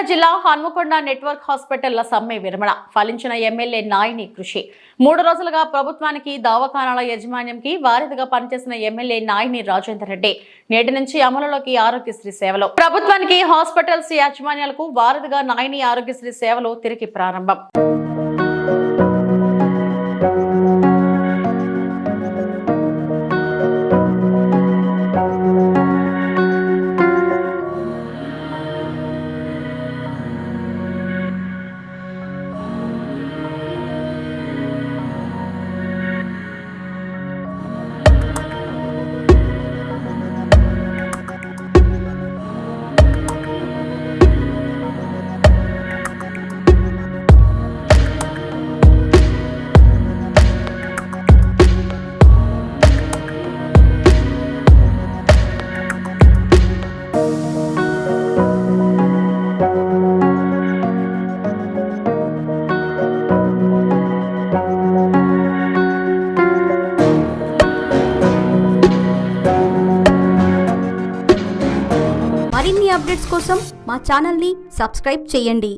జిల్లా హన్మకొండ నెట్వర్క్ హాస్పిటల్ల సమ్మె విరమణ ఫలించిన ఎమ్మెల్యే నాయిని కృషి 3 రోజులుగా ప్రభుత్వానికి దవాఖానాల యాజమాన్యంకి వారధిగా పనిచేసిన ఎమ్మెల్యే నాయిని రాజేందర్ రెడ్డి నేటి నుంచి అమలులోకి ఆరోగ్యశ్రీ సేవలు ప్రభుత్వానికి హాస్పిటల్స్ యాజమాన్యాలకు వారధిగా నాయిని ఆరోగ్యశ్రీ సేవలు తిరిగి ప్రారంభం. మరిన్ని అప్డేట్స్ కోసం మా ఛానల్ని సబ్స్క్రైబ్ చేయండి.